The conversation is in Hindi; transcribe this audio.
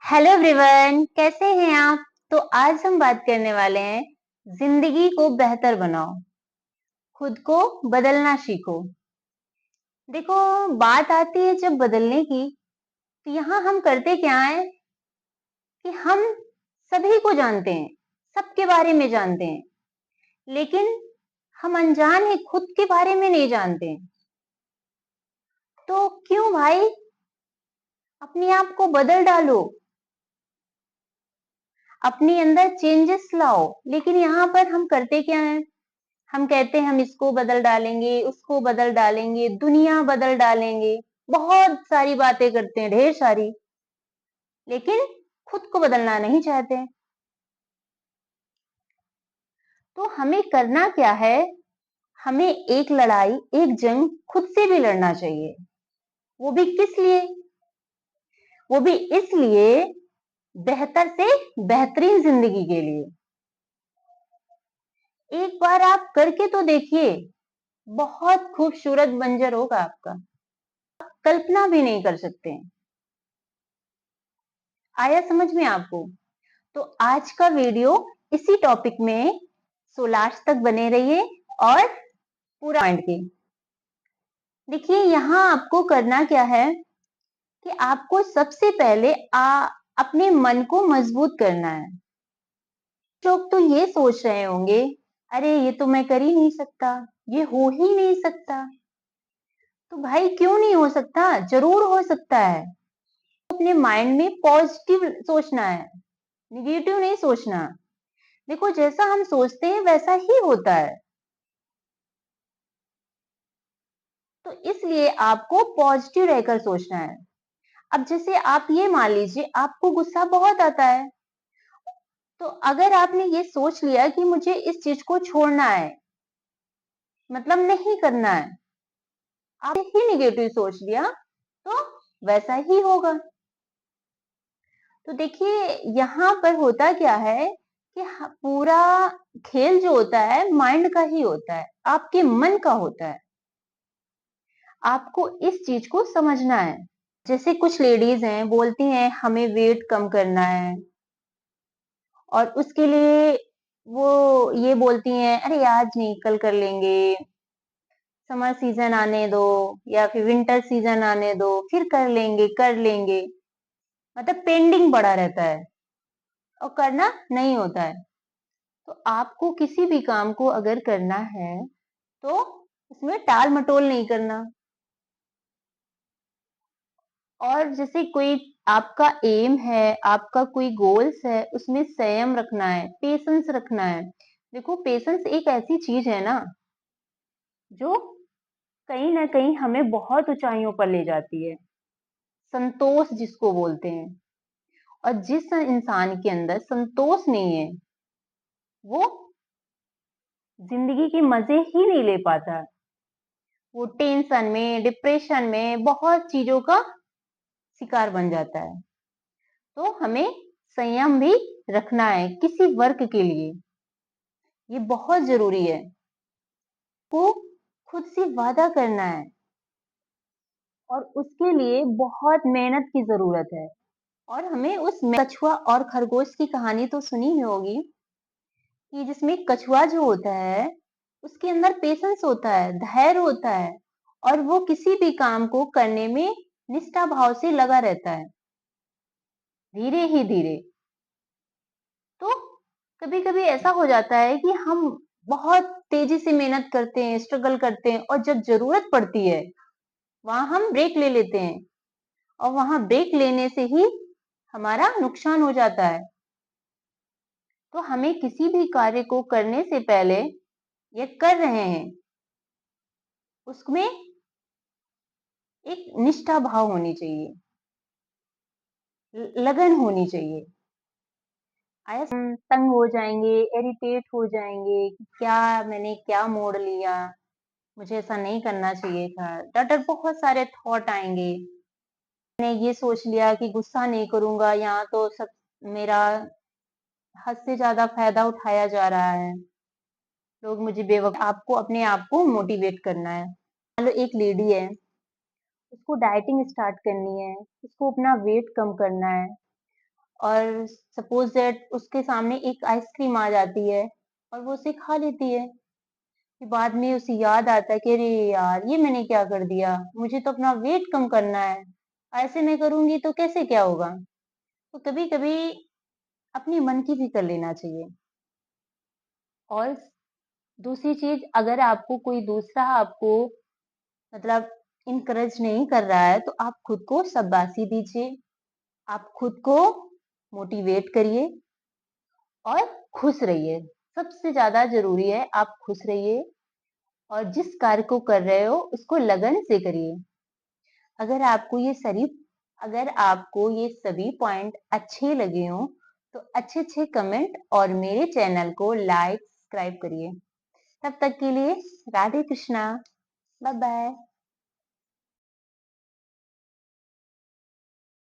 हेलो एवरीवन, कैसे हैं आप? तो आज हम बात करने वाले हैं जिंदगी को बेहतर बनाओ, खुद को बदलना सीखो। देखो, बात आती है जब बदलने की, तो यहाँ हम करते क्या है कि हम सभी को जानते हैं, सबके बारे में जानते हैं, लेकिन हम अनजान है, खुद के बारे में नहीं जानते हैं। तो क्यों भाई, अपने आप को बदल डालो, अपने अंदर चेंजेस लाओ। लेकिन यहाँ पर हम करते क्या है, हम कहते हैं हम इसको बदल डालेंगे, उसको बदल डालेंगे, दुनिया बदल डालेंगे, बहुत सारी बातें करते हैं, ढेर सारी, लेकिन खुद को बदलना नहीं चाहते। तो हमें करना क्या है, हमें एक लड़ाई, एक जंग खुद से भी लड़ना चाहिए। वो भी किस लिए? वो भी इसलिए, बेहतर से बेहतरीन जिंदगी के लिए। एक बार आप करके तो देखिए, बहुत खूबसूरत मंजर होगा आपका, कल्पना भी नहीं कर सकते हैं। आया समझ में आपको? तो आज का वीडियो इसी टॉपिक में, सो लास्ट तक बने रहिए और पूरा पॉइंट की। देखिए, यहाँ आपको करना क्या है कि आपको सबसे पहले अपने मन को मजबूत करना है। लोग तो ये सोच रहे होंगे, अरे ये तो मैं कर ही नहीं सकता, ये हो ही नहीं सकता। तो भाई क्यों नहीं हो सकता? जरूर हो सकता है। अपने माइंड में पॉजिटिव सोचना है, निगेटिव नहीं सोचना। देखो, जैसा हम सोचते हैं वैसा ही होता है। तो इसलिए आपको पॉजिटिव रहकर सोचना है। अब जैसे आप ये मान लीजिए, आपको गुस्सा बहुत आता है, तो अगर आपने ये सोच लिया कि मुझे इस चीज को छोड़ना है, मतलब नहीं करना है, आपने ही निगेटिव सोच लिया, तो वैसा ही होगा। तो देखिए, यहाँ पर होता क्या है कि पूरा खेल जो होता है माइंड का ही होता है, आपके मन का होता है। आपको इस चीज को समझना है। जैसे कुछ लेडीज हैं, बोलती हैं हमें वेट कम करना है, और उसके लिए वो ये बोलती हैं, अरे आज नहीं कल कर लेंगे, समर सीजन आने दो या फिर विंटर सीजन आने दो, फिर कर लेंगे कर लेंगे। मतलब पेंडिंग पड़ा रहता है और करना नहीं होता है। तो आपको किसी भी काम को अगर करना है, तो उसमें टाल मटोल नहीं करना। और जैसे कोई आपका एम है, आपका कोई गोल्स है, उसमें संयम रखना है, पेशेंस रखना है। देखो, पेशेंस एक ऐसी चीज है ना, जो कहीं ना कहीं हमें बहुत ऊंचाइयों पर ले जाती है। संतोष जिसको बोलते हैं। और जिस इंसान के अंदर संतोष नहीं है, वो जिंदगी के मजे ही नहीं ले पाता। वो टेंशन में, डिप्रेशन में, बहुत चीजों का शिकार बन जाता है। तो हमें संयम भी रखना है किसी वर्क के लिए, ये बहुत जरूरी है। को खुद से वादा करना है, और उसके लिए बहुत मेहनत की जरूरत है। और हमें उस कछुआ और खरगोश की कहानी तो सुनी ही होगी, कि जिसमें कछुआ जो होता है, उसके अंदर पेशेंस होता है, धैर्य होता है, और वो किसी भी काम को करने में निष्ठा भाव से लगा रहता है, धीरे ही धीरे। तो कभी कभी ऐसा हो जाता है कि हम बहुत तेजी से मेहनत करते हैं, स्ट्रगल करते हैं, और जब जरूरत पड़ती है वहां हम ब्रेक ले लेते हैं, और वहां ब्रेक लेने से ही हमारा नुकसान हो जाता है। तो हमें किसी भी कार्य को करने से पहले, ये कर रहे हैं, उसमें एक निष्ठा भाव होनी चाहिए, लगन होनी चाहिए। आया? हम तंग हो जाएंगे, इरिटेट हो जाएंगे कि क्या मैंने क्या मोड़ लिया, मुझे ऐसा नहीं करना चाहिए था, डर बहुत सारे थॉट आएंगे। मैंने ये सोच लिया कि गुस्सा नहीं करूंगा, यहाँ तो सब मेरा हद से ज्यादा फायदा उठाया जा रहा है, लोग मुझे बेवकूफ। आपको अपने आप को मोटिवेट करना है। मान लो एक लेडी है, उसको डाइटिंग स्टार्ट करनी है, उसको अपना वेट कम करना है, और सपोज दैट उसके सामने एक आइसक्रीम आ जाती है और वो उसे खा लेती है। फिर बाद में उसे याद आता है कि अरे यार ये मैंने क्या कर दिया, मुझे तो अपना वेट कम करना है, ऐसे मैं करूंगी तो कैसे क्या होगा। तो कभी कभी अपने मन की भी कर लेना चाहिए। और दूसरी चीज, अगर आपको कोई दूसरा आपको मतलब इनकरेज नहीं कर रहा है तो आप खुद को शाबाशी दीजिए, आप खुद को मोटिवेट करिए और खुश रहिए। सबसे ज्यादा जरूरी है आप खुश रहिए और जिस कार्य को कर रहे हो उसको लगन से करिए। अगर आपको ये सभी अगर आपको ये सभी पॉइंट अच्छे लगे हो तो अच्छे अच्छे कमेंट और मेरे चैनल को लाइक सब्सक्राइब करिए। तब तक के लिए राधे कृष्णा, बाय बाय।